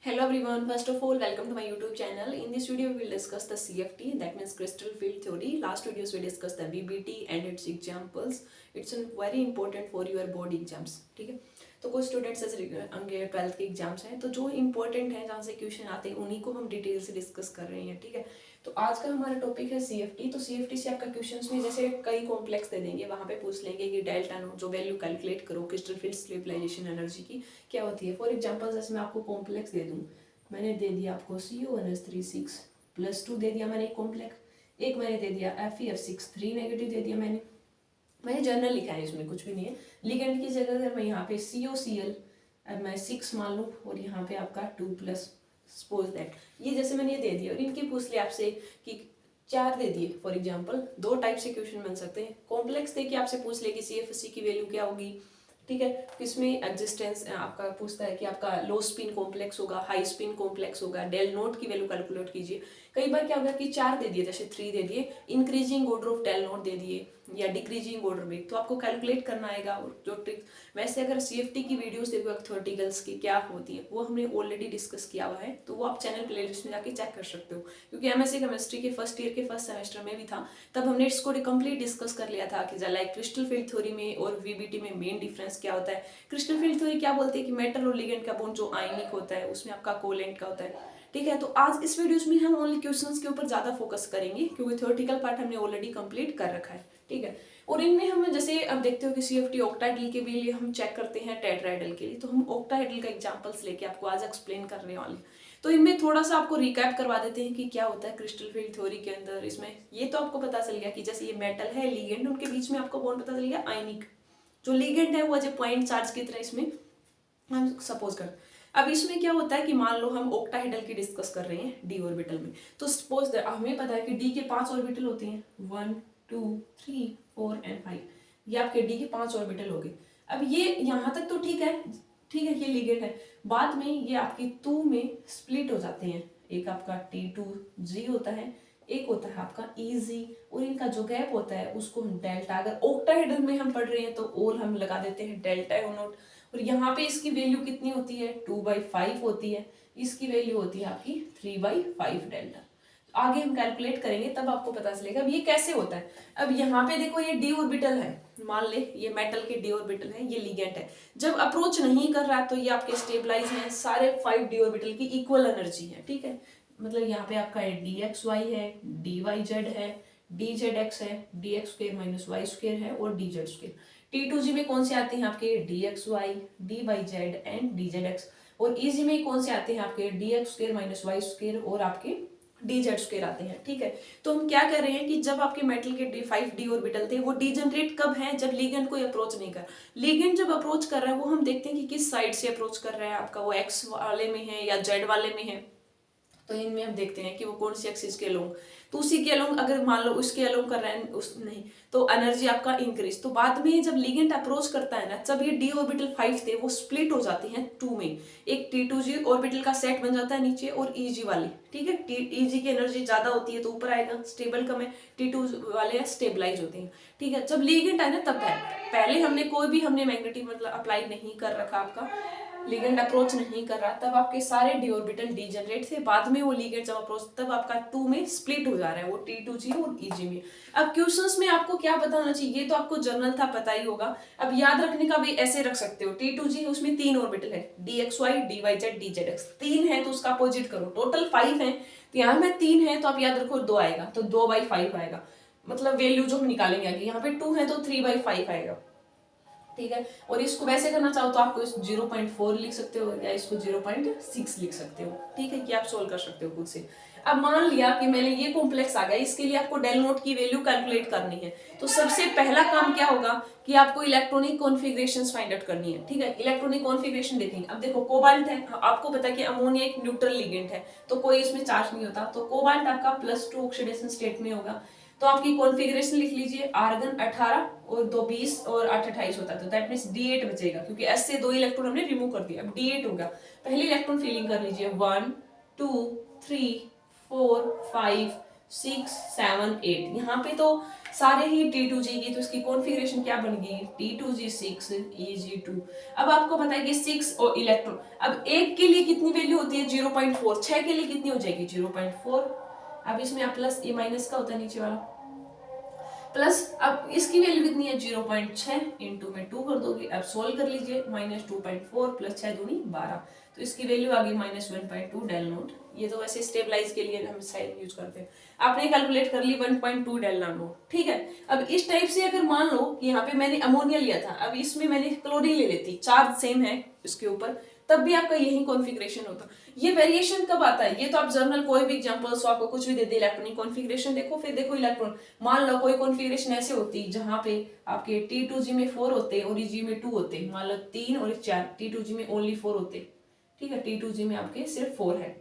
Hello everyone, first of all welcome to my YouTube channel. In this video we will discuss the CFT, that means crystal field theory. Last videos we discussed the VBT and its examples. It's very important for your board exams. ठीक है, तो कुछ students ऐसे 12th के exams हैं, तो जो important है जहाँ से क्वेश्चन आते हैं उन्हीं को हम डिटेल से डिस्कस कर रहे हैं. ठीक है, तो आज का हमारा टॉपिक है CFT. तो CFT से आपका क्वेश्चंस में जैसे कई कॉम्प्लेक्स दे देंगे, वहाँ पे पूछ लेंगे कि डेल्टा नो जो वैल्यू कैलकुलेट करो क्रिस्टल फील्ड स्टेबलाइजेशन एनर्जी की क्या होती है. फॉर एग्जांपल जैसे मैं आपको कॉम्प्लेक्स दे दूँ, मैंने दे दिया आपको CO1S36 +2 दे दिया मैंने एक कॉम्प्लेक्स, एक मैंने दे दिया FeF6 3 नेगेटिव दे दिया मैंने जनरल लिखा है, इसमें कुछ भी नहीं है. लिगेंड की जगह अगर मैं यहाँ पे COCl अब मैं 6 मान लूँ और यहाँ पे आपका 2+ सपोज दैट ये जैसे मैंने ये दे दिया और इनकी पूछ लिया आपसे कि 4 दे दिए. फॉर एग्जांपल दो टाइप से क्वेश्चन बन सकते हैं. कॉम्प्लेक्स दे के आपसे पूछ ले कि CFC की वैल्यू क्या होगी. ठीक है, किसमें एग्जिस्टेंस आपका पूछता है कि आपका लो स्पिन कॉम्प्लेक्स होगा, हाई स्पिन कॉम्प्लेक्स होगा, डेल नोट की वैल्यू कैलकुलेट कीजिए. कई बार क्या होगा कि 4 दे दिए, जैसे 3 दे दिए, इंक्रीजिंग ऑर्डर ऑफ डेल नोट दे दिए या डिक्रीजिंग ऑर्डर में, तो आपको कैलकुलेट करना आएगा. और जो ट्रिक वैसे अगर CFT की वीडियोस देखो थ्योरेटिकल्स की क्या होती है वो हमने ऑलरेडी डिस्कस किया हुआ है, तो वो आप चैनल प्लेलिस्ट में जाके चेक कर सकते हो. क्योंकि MSc केमिस्ट्री के फर्स्ट ईयर के फर्स्ट सेमेस्टर में भी था, तब हमने इसको कंप्लीट डिस्कस कर लिया था कि लाइक क्रिस्टल फील्ड थ्योरी में और VBT में मेन डिफरेंस क्या होता है. क्रिस्टल फील्ड थ्योरी क्या बोलती है कि मेटल और लिगेंड का बॉन्ड जो आयनिक होता है उसमें आपका कोवेलेंट का होता है. ठीक है, तो आज इस वीडियोस में हम ओनली क्वेश्चंस के ऊपर ज्यादा फोकस करेंगे क्योंकि थ्योरेटिकल पार्ट हमने ऑलरेडी कंप्लीट कर रखा है. ठीक है, और इनमें हम जैसे अब देखते हो कि CFT ऑक्टाहेड्रल के भी लिए हम चेक करते हैं, टेट्राहेड्रल के लिए, तो हम ऑक्टाहेड्रल का एग्जांपल्स लेके आपको आज एक्सप्लेन करने वाले हैं. तो इनमें थोड़ा सा आपको रिकैप करवा देते हैं कि क्या होता है क्रिस्टल फील्ड थ्योरी के अंदर. इसमें ये तो आपको पता चल गया कि जैसे ये मेटल है, लिगेंड, उनके बीच में आपको बॉन्ड पता चल गया आयनिक. जो लिगेंड है वो एज ए पॉइंट चार्ज की तरह इसमें हम सपोज कर. अब इसमें क्या होता है कि मान लो हम ऑक्टाहेड्रल की डिस्कस कर रहे हैं d ऑर्बिटल में, तो सपोज हमें पता है कि d के 5 ऑर्बिटल होते हैं, 1 2 3 4 एंड 5. ये आपके d के 5 ऑर्बिटल हो गए. अब ये यहाँ तक तो ठीक है, ठीक है, ये लिगेंड है. बाद में ये आपकी 2 में स्प्लिट हो जाते हैं. एक आपका T2G होता है, एक होता है आपका EG, और इनका जो गैप होता है उसको हम डेल्टा, अगर ऑक्टाहेड्रल में हम पढ़ रहे हैं तो और हम लगा देते हैं डेल्टा ओ नोट. और यहाँ पे इसकी वैल्यू कितनी होती है, 2/5 होती है. इसकी वैल्यू होती है आपकी 3/5 डेल्टा. आगे हम कैलकुलेट करेंगे तब आपको पता चलेगा. अब ये कैसे होता है. अब यहाँ पे देखो ये d ऑर्बिटल है, मान ले ये मेटल के d ऑर्बिटल है, ये लिगेंड है. जब अप्रोच नहीं कर रहा है तो ये आपके स्टेबलाइज हैं, सारे 5 d ऑर्बिटल की इक्वल एनर्जी है. ठीक है, मतलब यहाँ पे आपका dxy है, dyz है, dzx है, dx² - y² है और dz². T2G में कौन से आते हैं आपके dxy, dyz एंड dzx. और EG में कौन से आते हैं आपके dx² - y² और आपके dz² आते हैं. ठीक है, तो हम क्या कर रहे हैं कि जब आपके मेटल के 5d ऑर्बिटल थे वो डीजनरेट कब है, जब लिगेंड कोई अप्रोच नहीं कर. लिगेंड जब अप्रोच कर रहा है वो हम देखते हैं कि किस साइड से अप्रोच कर रहा है, आपका वो x वाले में है या z वाले में है. तो इनमें हम देखते हैं कि वो कौन सी एक्सिस के अलोंग, तो उसी के अलोंग अगर मान लो उसके अलोंग कर रहा है उस नहीं, तो एनर्जी आपका इंक्रीज. तो बाद में जब लिगेंड अप्रोच करता है ना, जब ये d ऑर्बिटल 5 थे वो स्प्लिट हो जाते हैं 2 में. एक T2G ऑर्बिटल का सेट बन जाता है नीचे और EG वाली. ठीक है, EG की एनर्जी ज्यादा होती है तो ऊपर आएगा, स्टेबल कम है, T2 वाले स्टेबलाइज होते हैं. ठीक है, जब लिगेंड आए ना तब है, पहले हमने कोई भी हमने मैग्नेटिक मतलब अप्लाई नहीं कर रखा, आपका लिगेंड अप्रोच नहीं कर रहा, तब आपके सारे d ऑर्बिटल डीजनरेट थे. बाद में वो लिगेंड जब अप्रोच तब आपका 2 में स्प्लिट हो जा रहा है, वो T2G और EG में. अब क्वेश्चंस में आपको क्या पता होना चाहिए, ये तो आपको जर्नल था पता ही होगा. अब याद रखने का भी ऐसे रख सकते हो, T2G उसमें 3 ऑर्बिटल है, dxy dyz dzx. 3 है तो उसका अपोजिट करो, टोटल 5 है तो यहाँ में 3 है तो आप याद रखो 2 आएगा, तो 2/5 आएगा. मतलब वैल्यू जो हम निकालेंगे आगे, यहाँ पे 2 है तो 3/5 आएगा. ठीक है, और इसको वैसे करना चाहो तो आपको इस 0.4 लिख सकते हो या इसको 0.6 लिख सकते हो. ठीक है, कि आप सोल्व कर सकते हो खुद से. अब मान लिया कि मैंने ये कॉम्प्लेक्स आ गया, इसके लिए आपको डेल नोट की वैल्यू कैलकुलेट करनी है. तो सबसे पहला काम क्या होगा कि आपको इलेक्ट्रॉनिक कॉन्फ़िगरेशंस फाइंड आउट करनी है. ठीक है, इलेक्ट्रॉनिक कॉन्फ़िगरेशन देखेंगे. अब देखो कोबाल्ट है, आपको पता है कि अमोनिया एक न्यूट्रल लिगेंड है तो कोई इसमें चार्ज नहीं होता, तो कोबाल्ट आपका +2 ऑक्सीडेशन स्टेट में होगा. तो आपकी कॉन्फ़िगरेशन लिख लीजिए, आर्गन 18 और 2 20 और 8 28 होता है, तो दैट मींस D8 बचेगा क्योंकि S से 2 इलेक्ट्रॉन हमने रिमूव कर दिया. अब D8 होगा. पहली इलेक्ट्रॉन फीलिंग कर लीजिए, 1 2 3 4 5 6 7 8. यहाँ पे तो सारे ही T2G की, तो इसकी कॉन्फ़िगरेशन क्या बन गई, T2G6 Eg2। अब आपको पता है कि 6 और इलेक्ट्रॉन, अब एक के लिए कितनी वैल्यू होती है 0.4, 6 के लिए कितनी हो जाएगी 0.4। अब इसमें आप प्लस ये माइनस का होता है नीचे वाला, प्लस अब इसकी वैल्यू कितनी है 0.6, इंटू में 2 कर दोगे। अब सोल्व कर लीजिए, -2.4 प्लस 6 दूनी 12, तो इसकी वैल्यू आ गई -1.2 डेल नोट। ये तो वैसे स्टेबलाइज के लिए हम साइन यूज करते हैं, आपने कैलकुलेट कर ली 1.2 डेल नोट, ठीक है। अब इस टाइप से अगर मान लो कि यहाँ पे मैंने अमोनिया लिया था, अब इसमें मैंने क्लोरीन ले लेती, चार्ज सेम है इसके ऊपर, तब भी आपका यही कॉन्फ़िगरेशन होता। ये वेरिएशन कब आता है, ये तो आप जर्नल कोई भी एग्जांपल्स आपको कुछ भी दे दे, इलेक्ट्रॉनिक कॉन्फ़िगरेशन देखो, फिर देखो इलेक्ट्रॉन, मान लो कोई कॉन्फ़िगरेशन ऐसे होती जहां पे आपके T2G में 4 होते और Eg में 2 होते, मान लो 3 और 4, T2G में ओनली 4 होते, ठीक है, T2G में आपके सिर्फ 4 है,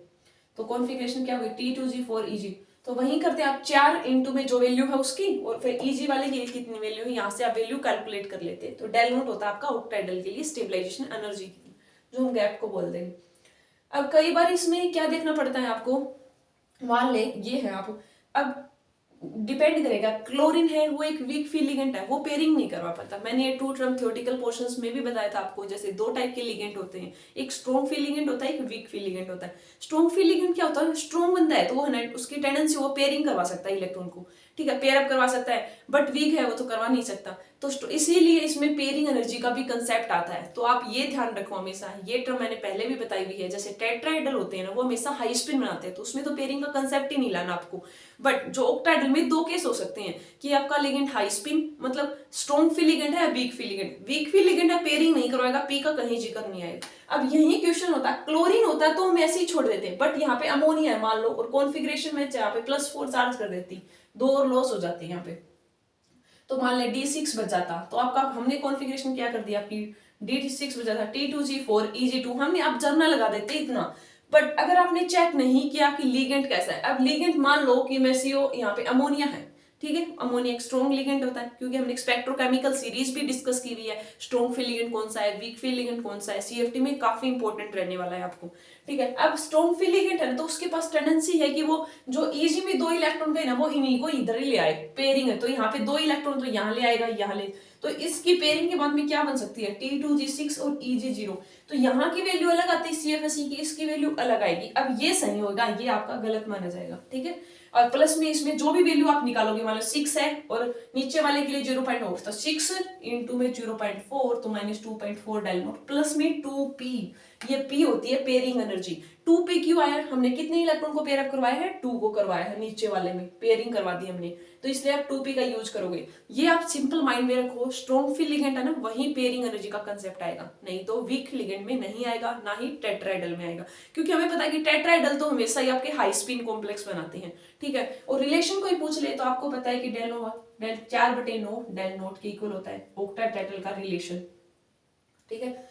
तो कॉन्फ़िगरेशन क्या होगी T2G 4 Eg। तो वहीं करते हैं आप 4 इंटू में जो वैल्यू है उसकी, और फिर Eg वाले के लिए कितनी वैल्यू है, यहाँ से आप वैल्यू कैलकुलेट कर लेते हैं। तो डेल नोट होता है आपका ऑक्टाइडल के लिए स्टेबलाइजेशन एनर्जी की, जो हम गैप को बोल देंगे। अब कई बार इसमें क्या देखना पड़ता है आपको, मान ले ये है आप, अब डिपेंड करेगा, क्लोरीन है वो एक वीक फी लिगेंड है, वो पेयरिंग नहीं करवा पाता। मैंने ये 2 टर्म थ्योरेटिकल पोर्शंस में भी बताया था आपको, जैसे 2 टाइप के लिगेंड होते हैं, एक स्ट्रॉन्ग फी लिगेंड होता है, एक वीक फी लिगेंड होता है। स्ट्रॉन्ग फी लिगेंड क्या होता है, स्ट्रॉन्ग बंदा है तो वो है उसकी टेंडेंसी वो पेयरिंग करवा सकता है इलेक्ट्रॉन को, ठीक है, पेयर अप करवा सकता है, बट वीक है वो तो करवा नहीं सकता। तो इसीलिए इसमें पेयरिंग एनर्जी का भी कंसेप्ट आता है, तो आप ये ध्यान रखो हमेशा, ये टर्म मैंने पहले भी बताई हुई है। जैसे टेट्राहेड्रल होते हैं ना, वो हमेशा हाई स्पिन बनाते हैं, तो उसमें तो पेयरिंग का कंसेप्ट ही नहीं लाना आपको। बट जो ऑक्टाहेड्रल में 2 केस हो सकते हैं कि आपका लिगेंड हाई स्पिन, मतलब स्ट्रॉन्ग फी लिगेंड है, वीक फी लिगेंड, वीक फी लिगेंड है पेयरिंग नहीं करवाएगा, पी का कहीं जिक्र नहीं आएगा। अब यही क्वेश्चन होता है, क्लोरीन होता है तो हम ऐसे ही छोड़ देते हैं, बट यहाँ पे अमोनिया है मान लो, और कॉन्फ़िगरेशन में यहाँ पे +4 चार्ज कर देती, 2 और लॉस हो जाती है यहाँ पे, तो मान ले D6 बच जाता, तो आपका हमने कॉन्फ़िगरेशन क्या कर दिया, आपकी D6 बचा था T2G4 Eg2, हमने आप जर्नल लगा देते इतना। बट अगर आपने चेक नहीं किया कि लिगेंड कैसा है, अब लिगेंड मान लो कि मेसियो यहाँ पे अमोनिया है, ठीक है, अमोनिया एक स्ट्रॉन्ग लिगेंड होता है, क्योंकि हमने स्पेक्ट्रोकेमिकल सीरीज भी डिस्कस की हुई है, स्ट्रॉन्ग फी लिगेंड कौन सा है, वीक फी लिगेंड कौन सा है, CFT में काफी इंपॉर्टेंट रहने वाला है आपको, ठीक है। अब स्ट्रॉन्ग फी लिगेंड है ना, तो उसके पास टेंडेंसी है कि वो जो Eg में 2 इलेक्ट्रॉन गए ना, वो इन्हीं को इधर ही ले आए, पेयरिंग है तो यहाँ पे 2 इलेक्ट्रॉन तो यहाँ ले आएगा, यहाँ ले, तो इसकी पेयरिंग के बाद में क्या बन सकती है T2G6 और Eg0, तो यहाँ की वैल्यू अलग आती है CFSE की, इसकी वैल्यू अलग आएगी। अब ये सही होगा, ये आपका गलत माना जाएगा, ठीक है। और प्लस में इसमें जो भी वैल्यू आप निकालोगे, मान लो 6 है और नीचे वाले के लिए 0.4, तो 6 इंटू में 0.4 तो -2.4 डेल नोट, प्लस में 2p, ये p होती है पेयरिंग एनर्जी। 2p क्यों आया, हमने कितने इलेक्ट्रॉन को पेयर अप करवाया है, 2 को करवाया है, नीचे वाले में पेयरिंग करवा दी हमने, तो इसलिए आप 2p का यूज करोगे। ये आप सिंपल माइंड में रखो, स्ट्रॉन्ग फी लिगेंड है ना, वही पेयरिंग एनर्जी का कंसेप्ट आएगा, नहीं तो वीक लिगेंड में नहीं आएगा, ना ही टेट्राहेड्रल में आएगा, क्योंकि हमें पता है कि टेट्राहेड्रल तो हमेशा ही आपके हाई स्पिन कॉम्प्लेक्स बनाते हैं, ठीक है। और रिलेशन कोई पूछ ले तो आपको पता है कि डेल 4/9 डेल नोट के इक्वल होता है ऑक्टाटेट्रल का रिलेशन, ठीक है।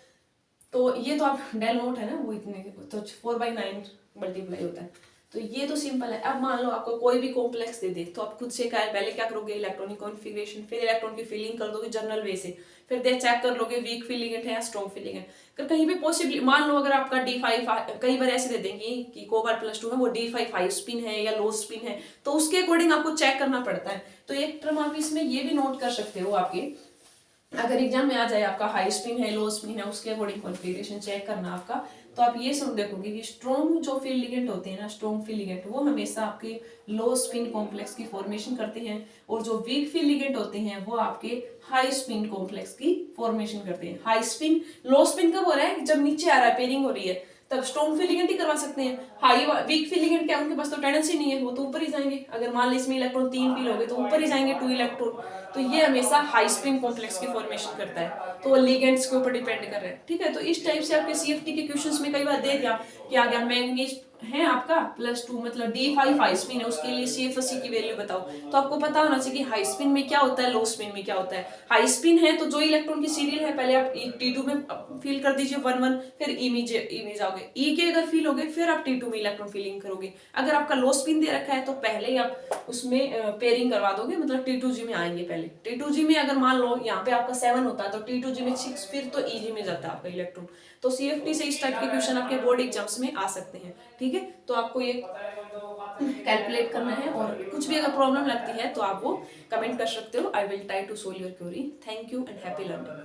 तो ये तो आप डेल नोट है ना, वो इतने तो 4/9 मल्टीप्लाई होता है, तो ये तो सिंपल है। अब मान लो आपको कोई भी कॉम्प्लेक्स दे दे, तो आप खुद से पहले क्या करोगे, इलेक्ट्रॉनिक कॉन्फ़िगरेशन, फिर इलेक्ट्रॉन की फिलिंग कर दोगे जर्नल वे से, फिर दे चेक कर लोगे वीक फी लिगेंड है या स्ट्रॉन्ग फी लिगेंड। अगर कहीं भी पॉसिबली मान लो अगर आपका D5, कई बार ऐसे दे देंगे कि कोबार +2 है वो D5 हाई स्पिन है या लो स्पिन है, तो उसके अकॉर्डिंग आपको चेक करना पड़ता है। तो एक टर्म आप इसमें ये भी नोट कर सकते हो, आपके अगर एग्जाम में आ जाए आपका हाई स्पिन है लो स्पिन है, उसके अकॉर्डिंग कॉन्फ़िगरेशन चेक करना आपका, तो आप ये सब देखोगे कि स्ट्रॉन्ग जो फील्ड लिगेंड होते हैं ना, स्ट्रॉन्ग फील्ड लिगेंड वो हमेशा आपके लो स्पिन कॉम्प्लेक्स की फॉर्मेशन करते हैं, और जो वीक फील्ड लिगेंड होते हैं वो आपके हाई स्पिन कॉम्प्लेक्स की फॉर्मेशन करते हैं। हाई स्पिन, लो स्पिन कब हो रहा है, जब नीचे आ रहा है, पेयरिंग हो रही है, तब स्ट्रॉन्ग फील्ड लिगेंड ही करवा सकते हैं। हाई वीक फील्ड लिगेंड क्या, उनके पास तो टेंडेंसी नहीं है, वो तो ऊपर ही जाएंगे। अगर मान लो इसमें इलेक्ट्रॉन 3 फील हो गए तो ऊपर ही जाएंगे 2 इलेक्ट्रॉन, तो ये हमेशा हाई स्पिन कॉम्प्लेक्स की फॉर्मेशन करता है, तो वो लिगेंड्स के ऊपर डिपेंड कर रहे हैं, ठीक है। तो इस टाइप से आपके CFT के क्वेश्चंस में कई बार दे दिया कि आ गया मैंगनीज है आपका +2, मतलब D5 हाई स्पिन है, उसके लिए CFSE की वैल्यू बताओ, तो आपको पता होना चाहिए कि हाई स्पिन में क्या होता है, लो स्पिन में क्या होता है। हाई स्पिन है तो जो इलेक्ट्रॉन की सीरियल है पहले आप T2 में फील कर दीजिए 1 1, फिर ई में जाओगे, ई के अगर फील हो गए फिर आप T2 में इलेक्ट्रॉन फीलिंग करोगे। अगर आपका लो स्पिन दे रखा है तो पहले ही आप उसमें पेयरिंग करवा दोगे, मतलब T2G में आएंगे पहले। T2G में अगर मान लो यहाँ पे आपका 7 होता है तो T2G में 6, फिर तो EG में जाता है आपका इलेक्ट्रॉन। तो CFT से इस टाइप के क्वेश्चन आपके बोर्ड एग्जाम्स में आ सकते हैं, ठीक है। ठीक है, तो आपको ये कैलकुलेट करना है, और कुछ भी अगर प्रॉब्लम लगती है तो आप वो कमेंट कर सकते हो। I will try to solve your query. Thank you and happy learning.